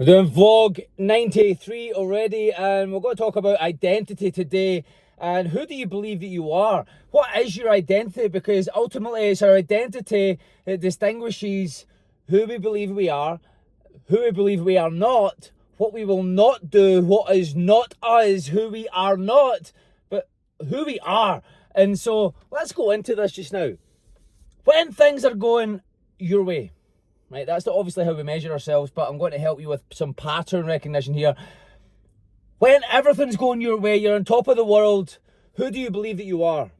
We're doing vlog 93 already, and we're going to talk about identity today. And who do you believe that you are? What is your identity? Because ultimately it's our identity that distinguishes who we believe we are, who we believe we are not, what we will not do, what is not us, who we are not, but who we are. And so let's go into this just now. When things are going your way, right, that's not obviously how we measure ourselves, but I'm going to help you with some pattern recognition here. When everything's going your way, you're on top of the world, who do you believe that you are?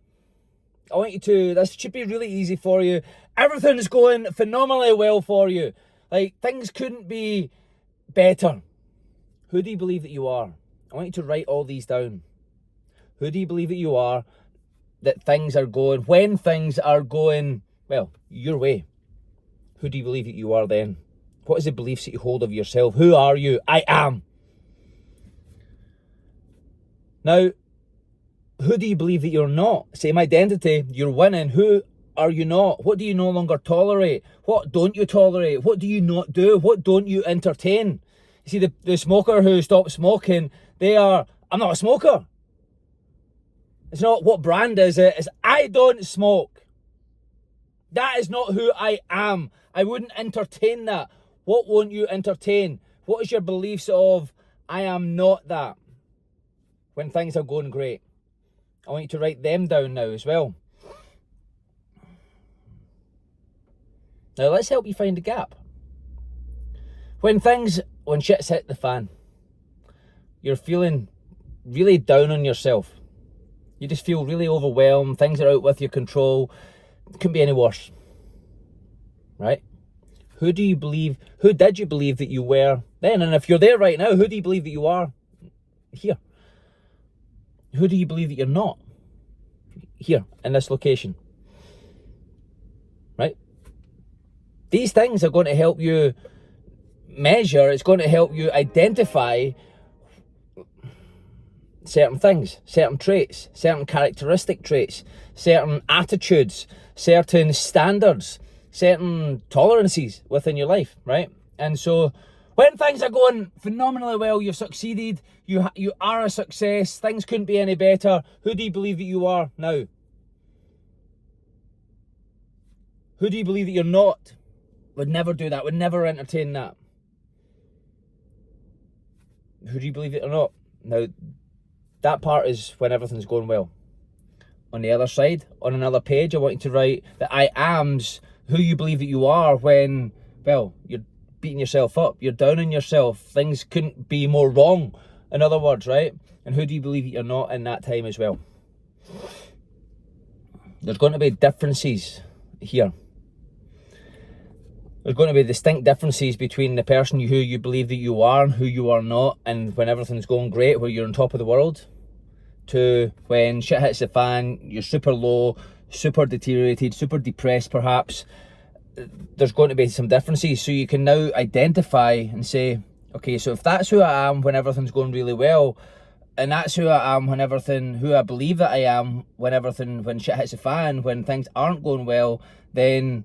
I want you to, this should be really easy for you. Everything's going phenomenally well for you. Like, things couldn't be better. Who do you believe that you are? I want you to write all these down. Who do you believe that you are? That things are going, when things are going, well, your way. Who do you believe that you are then? What is the beliefs that you hold of yourself? Who are you? I am. Now, who do you believe that you're not? Same identity, you're winning. Who are you not? What do you no longer tolerate? What don't you tolerate? What do you not do? What don't you entertain? You see, the smoker who stopped smoking, I'm not a smoker. It's not what brand is it, it's I don't smoke. That is not who I am. I wouldn't entertain that. What won't you entertain? What is your beliefs of I am not that when things are going great? I want you to write them down now as well. Now let's help you find a gap. When shit's hit the fan, you're feeling really down on yourself. You just feel really overwhelmed, things are out with your control. It couldn't be any worse. Right? Who did you believe that you were then? And if you're there right now, who do you believe that you are here? Who do you believe that you're not here in this location? Right? These things are going to help you measure, it's going to help you identify certain things, certain traits, certain characteristic traits, certain attitudes, certain standards, certain tolerances within your life, right? And so when things are going phenomenally well, you've succeeded, you are a success, things couldn't be any better, who do you believe that you are now? Who do you believe that you're not? Would never do that, would never entertain that. Who do you believe that you're not? Now, that part is when everything's going well. On the other side, on another page, I want you to write the I ams, who you believe that you are when, well, you're beating yourself up, you're down on yourself, things couldn't be more wrong, in other words, right? And who do you believe that you're not in that time as well? There's going to be differences here. There's going to be distinct differences between the person who you believe that you are and who you are not, and when everything's going great, where you're on top of the world, to when shit hits the fan, you're super low, super deteriorated, super depressed perhaps. There's going to be some differences, so you can now identify and say, okay, so if that's who I am when everything's going really well, and that's who I am who I believe that I am when shit hits the fan, when things aren't going well, then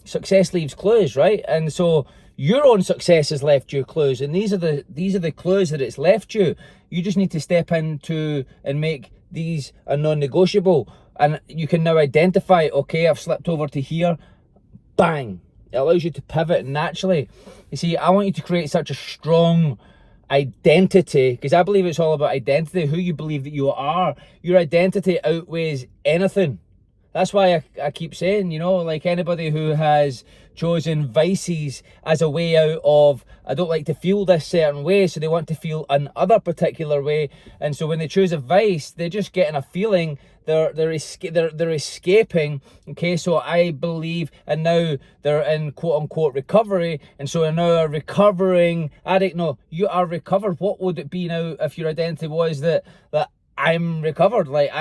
success leaves clues, right? And so your own success has left you clues, and these are the clues that it's left you. You just need to step into and make these a non-negotiable, and you can now identify, okay, I've slipped over to here, bang. It allows you to pivot naturally. You see, I want you to create such a strong identity, because I believe it's all about identity, who you believe that you are. Your identity outweighs anything. That's why I keep saying, you know, like anybody who has chosen vices as a way out of, I don't like to feel this certain way, so they want to feel another particular way. And so when they choose a vice, they're just getting a feeling, they're escaping. Okay, so I believe, and now they're in quote unquote recovery, and so they're now a recovering addict. No, you are recovered. What would it be now if your identity was that I'm recovered? Like,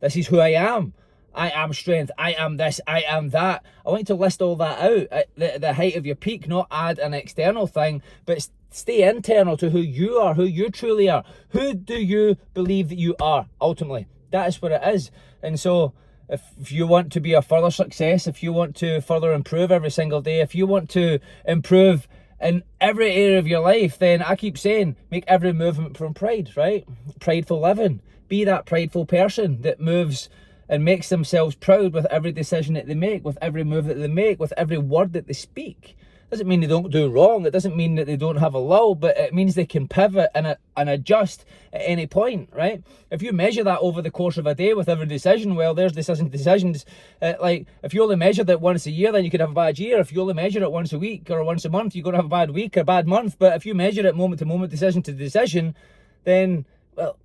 this is who I am. I am strength, I am this, I am that. I want you to list all that out at the height of your peak, not add an external thing, but stay internal to who you are, who you truly are. Who do you believe that you are, ultimately? That is what it is. And so if you want to be a further success, if you want to further improve every single day, if you want to improve in every area of your life, then I keep saying, make every movement from pride, right? Prideful living. Be that prideful person that moves and makes themselves proud with every decision that they make, with every move that they make, with every word that they speak. Doesn't mean they don't do wrong. It doesn't mean that they don't have a lull, but it means they can pivot and adjust at any point, right? If you measure that over the course of a day with every decision, well, there's decisions. Like, if you only measured it once a year, then you could have a bad year. If you only measure it once a week or once a month, you're going to have a bad week or a bad month. But if you measure it moment to moment, decision to decision, then, well,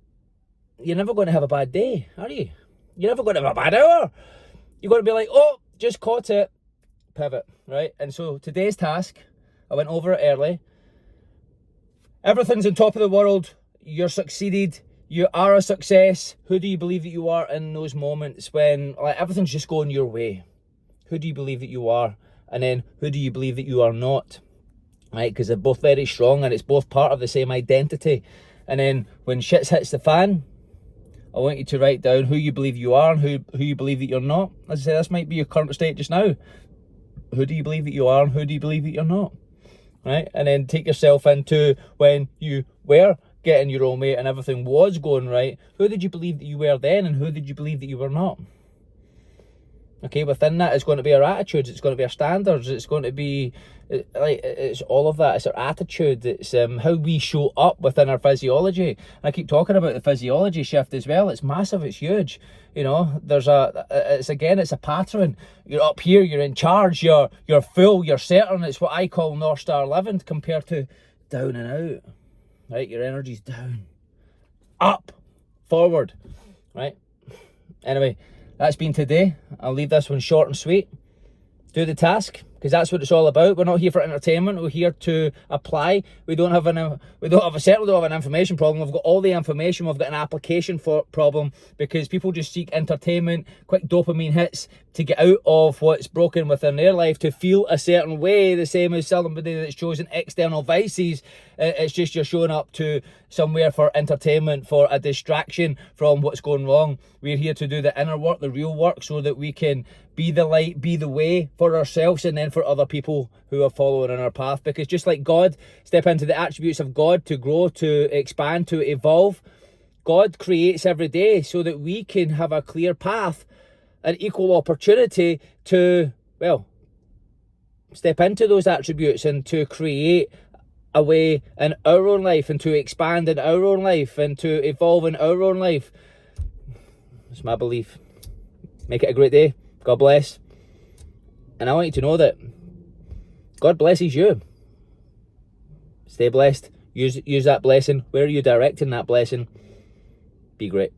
you're never going to have a bad day, are you? You're never going to have a bad hour. You're going to be like, oh, just caught it. Pivot, right? And so today's task, I went over it early. Everything's on top of the world. You're succeeded. You are a success. Who do you believe that you are in those moments when like everything's just going your way? Who do you believe that you are? And then who do you believe that you are not? Right? Because they're both very strong and it's both part of the same identity. And then when shit hits the fan, I want you to write down who you believe you are and who you believe that you're not. As I say, this might be your current state just now. Who do you believe that you are and who do you believe that you're not? Right? And then take yourself into when you were getting your own way and everything was going right. Who did you believe that you were then and who did you believe that you were not? Okay, within that, it's going to be our attitudes, it's going to be our standards, it's going to be, like, it's all of that. It's our attitude, it's how we show up within our physiology. And I keep talking about the physiology shift as well. It's massive, it's huge. You know, it's a pattern. You're up here, you're in charge, you're full, you're certain. It's what I call North Star living compared to down and out. Right, your energy's down, up, forward, right? Anyway, that's been today. I'll leave this one short and sweet. Do the task, because that's what it's all about. We're not here for entertainment. We're here to apply. We certainly don't have an information problem. We've got all the information. We've got an application problem, because people just seek entertainment, quick dopamine hits to get out of what's broken within their life, to feel a certain way, the same as somebody that's chosen external vices. It's just you're showing up to somewhere for entertainment, for a distraction from what's going wrong. We're here to do the inner work, the real work, so that we can be the light, be the way for ourselves and then for other people who are following on our path. Because just like God, step into the attributes of God to grow, to expand, to evolve. God creates every day so that we can have a clear path, an equal opportunity to, well, step into those attributes and to create a way in our own life and to expand in our own life and to evolve in our own life. It's my belief. Make it a great day. God bless. And I want you to know that God blesses you. Stay blessed. Use that blessing. Where are you directing that blessing? Be great.